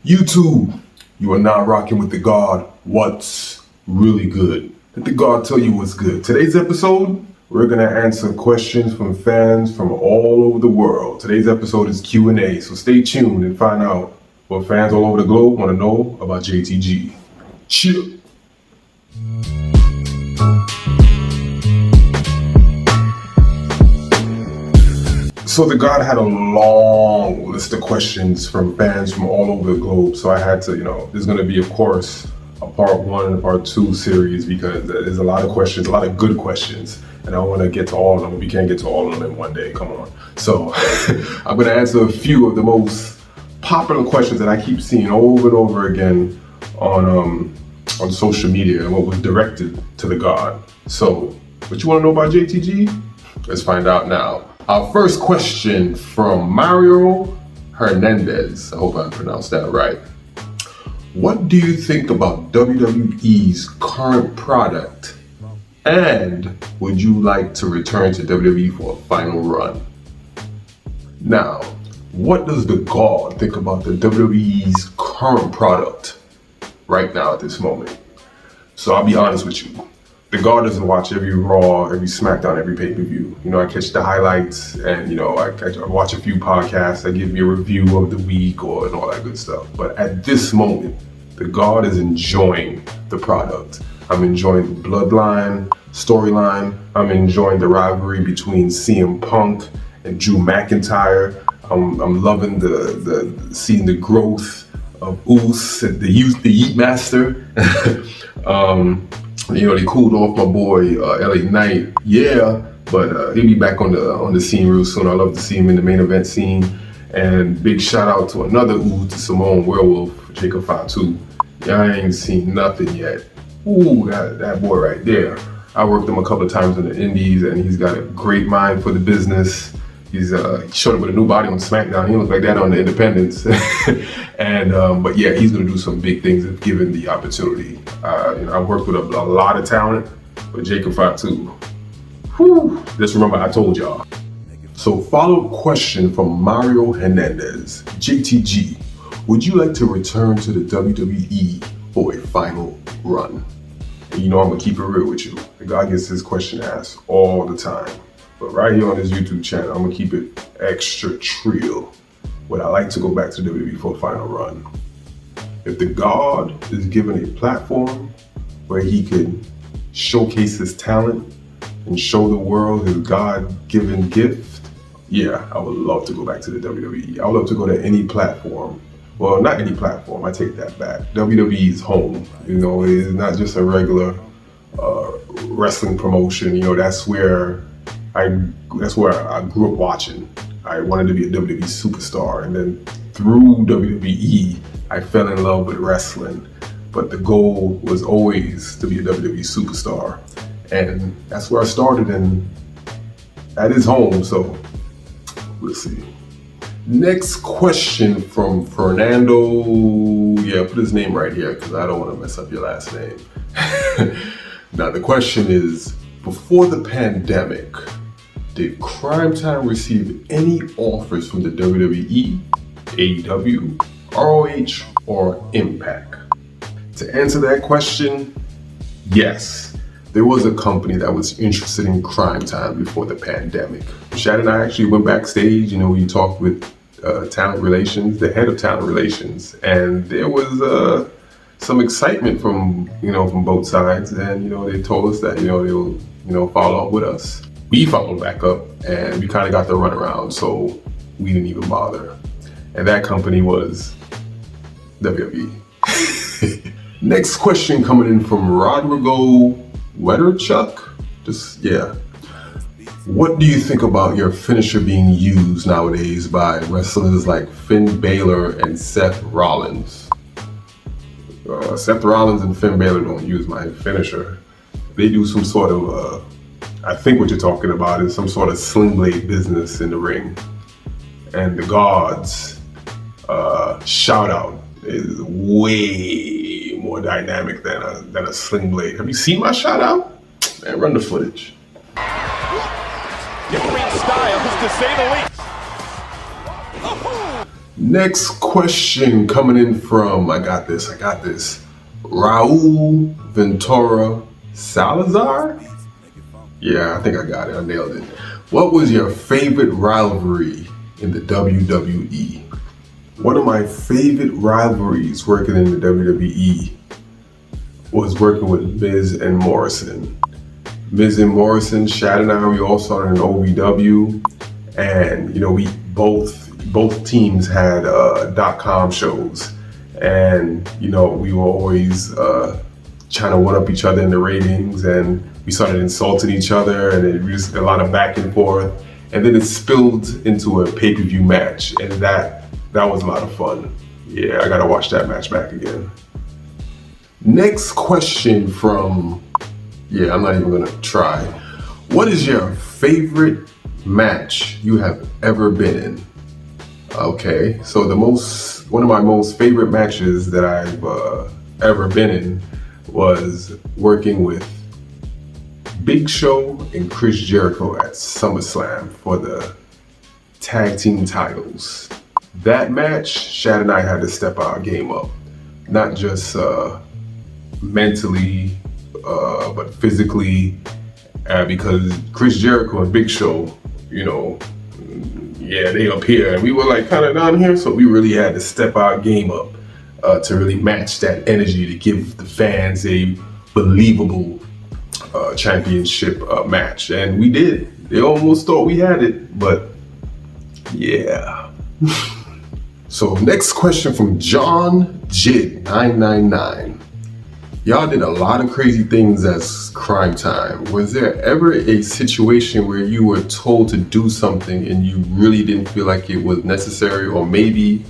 YouTube, you are now rocking with the God. What's really good? Let the God tell you what's good. Today's episode, we're gonna answer questions from fans from all over the world. Today's episode is Q&A, so stay tuned and find out what fans all over the globe want to know about JTG. Chill. So the God had a long list of questions from fans from all over the globe. So I had to, there's going to be, of course, a part 1 and a part 2 series because there's a lot of questions, a lot of good questions. And I want to get to all of them. We can't get to all of them in one day. Come on. So I'm going to answer a few of the most popular questions that I keep seeing over and over again on social media and what was directed to the God. So what you want to know about JTG? Let's find out now. Our first question from Mario Hernandez. I hope I pronounced that right. What do you think about WWE's current product? And would you like to return to WWE for a final run? Now, what does the God think about the WWE's current product right now at this moment? So I'll be honest with you. The God doesn't watch every Raw, every SmackDown, every pay-per-view. I catch the highlights and, I watch a few podcasts that give me a review of the week and all that good stuff. But at this moment, the God is enjoying the product. I'm enjoying the Bloodline storyline. I'm enjoying the rivalry between CM Punk and Drew McIntyre. I'm loving seeing the growth of Uce, the Yeet Master. They cooled off my boy LA Knight, but he'll be back on the scene real soon. I love to see him in the main event scene. And big shout out to another to Simone Werewolf, Jacob Fatu. I ain't seen nothing yet. Ooh, that boy right there. I worked him a couple of times in the Indies, and he's got a great mind for the business. He showed up with a new body on SmackDown. He looks like that on the Independence. But he's gonna do some big things if given the opportunity. I've worked with a lot of talent, but Jacob Fatu, just remember I told y'all. So follow-up question from Mario Hernandez. JTG, would you like to return to the WWE for a final run? And I'm gonna keep it real with you. The guy gets this question asked all the time. But right here on this YouTube channel, I'm gonna keep it extra trill. Would I like to go back to WWE for a final run? If the God is given a platform where he could showcase his talent and show the world his God-given gift, I would love to go back to the WWE. I would love to go to any platform. Well, not any platform, I take that back. WWE is home. It is not just a regular wrestling promotion. That's where I grew up watching. I wanted to be a WWE superstar, and then through WWE, I fell in love with wrestling. But the goal was always to be a WWE superstar, and that's where I started, and that is home. So we'll see. Next question from Fernando. Put his name right here because I don't want to mess up your last name. Now the question is: before the pandemic, did Crime Time receive any offers from the WWE, AEW, ROH, or Impact? To answer that question, yes. There was a company that was interested in Crime Time before the pandemic. Shad and I actually went backstage, we talked with talent relations, the head of talent relations, and there was some excitement from both sides, and they told us that they'll follow up with us. We followed back up, and we kind of got the runaround, so we didn't even bother. And that company was WWE. Next question coming in from Rodrigo Wetterchuck. What do you think about your finisher being used nowadays by wrestlers like Finn Balor and Seth Rollins? Seth Rollins and Finn Balor don't use my finisher. They do some sort of I think what you're talking about is some sort of sling blade business in the ring. And the God's shout out is way more dynamic than a sling blade. Have you seen my shout out? Man, run the footage. Different styles, to say the least. Next question coming in from, I got this, Raul Ventura Salazar? Yeah, I think I got it, I nailed it. What was your favorite rivalry in the WWE? One of my favorite rivalries working in the WWE was working with Miz and Morrison. Miz and Morrison, Shad and I, we all started in OVW, and we both teams had .com shows, and we were always trying to one up each other in the ratings, and we started insulting each other, and it was a lot of back and forth, and then it spilled into a pay-per-view match, and that was a lot of fun. Yeah, I gotta watch that match back again. Next question from, I'm not even gonna try. What is your favorite match you have ever been in? Okay, so one of my most favorite matches that I've ever been in was working with Big Show and Chris Jericho at SummerSlam for the tag team titles. That match, Shad and I had to step our game up, not just mentally, but physically, because Chris Jericho and Big Show, they up here, and we were like kind of down here, so we really had to step our game up to really match that energy to give the fans a believable championship match, and we did. They almost thought we had it, but yeah. So next question from John Jid 999. Y'all did a lot of crazy things as Crime Time. Was there ever a situation where you were told to do something and you really didn't feel like it was necessary, or maybe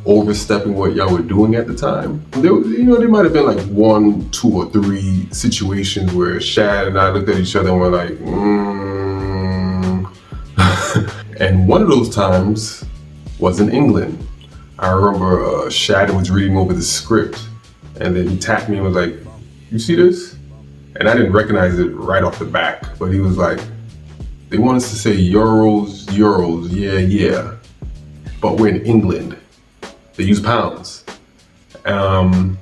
overstepping what y'all were doing at the time? There might have been like 1, 2, or 3 situations where Shad and I looked at each other and were like, And one of those times was in England. I remember Shad was reading over the script, and then he tapped me and was like, "You see this?" And I didn't recognize it right off the back, but he was like, "They want us to say euros, yeah. But we're in England. They use pounds." And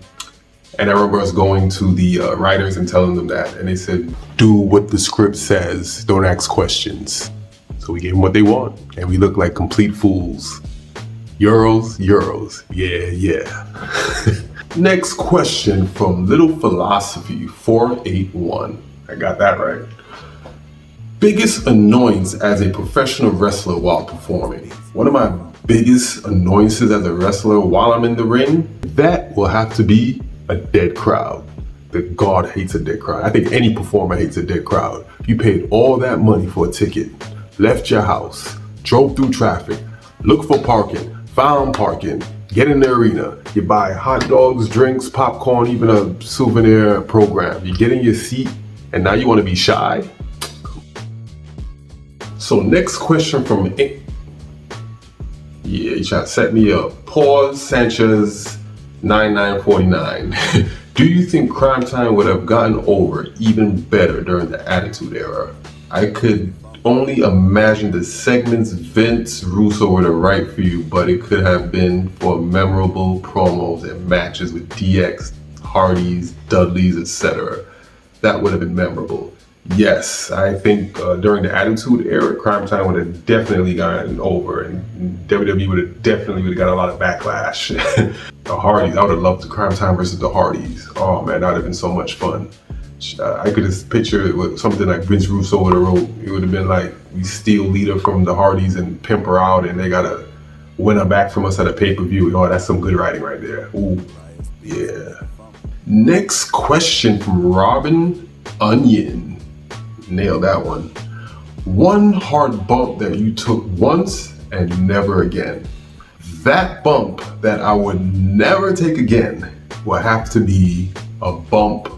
I remember us going to the writers and telling them that, and they said, "Do what the script says, don't ask questions." So we gave them what they want, and we looked like complete fools. Euros, yeah. Next question from Little Philosophy 481. I got that right. Biggest annoyance as a professional wrestler while performing. One of my biggest annoyances as a wrestler while I'm in the ring, that will have to be a dead crowd. That God hates a dead crowd. I think any performer hates a dead crowd. You paid all that money for a ticket, left your house, drove through traffic, looked for parking, found parking, get in the arena, you buy hot dogs, drinks, popcorn, even a souvenir program. You get in your seat, and now you want to be shy? So next question from, you try to set me up. Pause Sanchez 9949. Do you think Crime Time would have gotten over even better during the Attitude Era? I could only imagine the segments Vince Russo were to write for you, but it could have been for memorable promos and matches with DX, Hardys, Dudleys, etc. That would have been memorable. Yes, I think during the Attitude Era, Crime Time would have definitely gotten over, and WWE would have definitely got a lot of backlash. The Hardys, I would have loved the Crime Time versus the Hardys. Oh man, that would have been so much fun. I could just picture it with something like Vince Russo would have wrote. It would have been like, we steal Lita from the Hardys and pimp her out, and they gotta win her back from us at a pay-per-view. Oh, that's some good writing right there. Ooh, yeah. Next question from Robin Onion. Nailed that one. One hard bump that you took once and never again. That bump that I would never take again will have to be a bump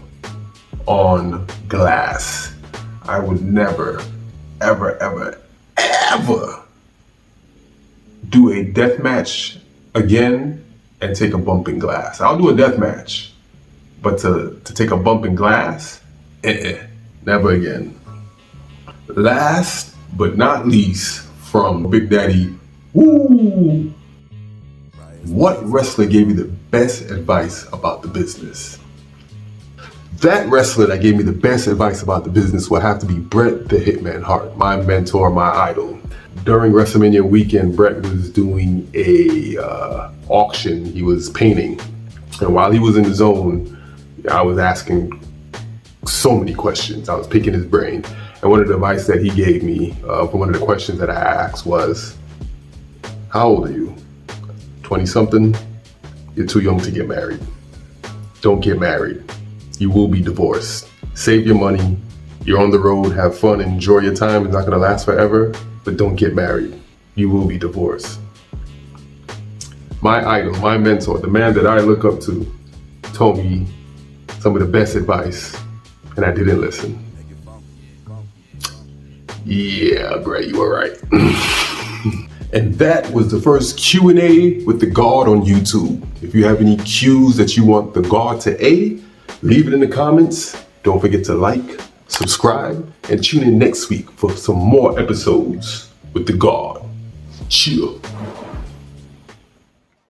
on glass. I would never, ever do a death match again and take a bump in glass. I'll do a death match, but to take a bump in glass, never again. Last but not least, from Big Daddy, woo! What wrestler gave me the best advice about the business? That wrestler that gave me the best advice about the business would have to be Bret the Hitman Hart, my mentor, my idol. During WrestleMania weekend, Bret was doing a auction. He was painting, and while he was in the zone, I was asking so many questions. I was picking his brain, and one of the advice that he gave me for one of the questions that I asked was, "How old are you? 20 something? You're too young to get married. Don't get married. You will be divorced. Save your money. You're on the road, have fun, enjoy your time. It's not gonna last forever, but don't get married. You will be divorced." My idol, my mentor, the man that I look up to, told me some of the best advice, and I didn't listen. Yeah, Bret, you were right. And that was the first Q&A with the God on YouTube. If you have any Q's that you want the God to A, leave it in the comments. Don't forget to like, subscribe, and tune in next week for some more episodes with the God. Chill.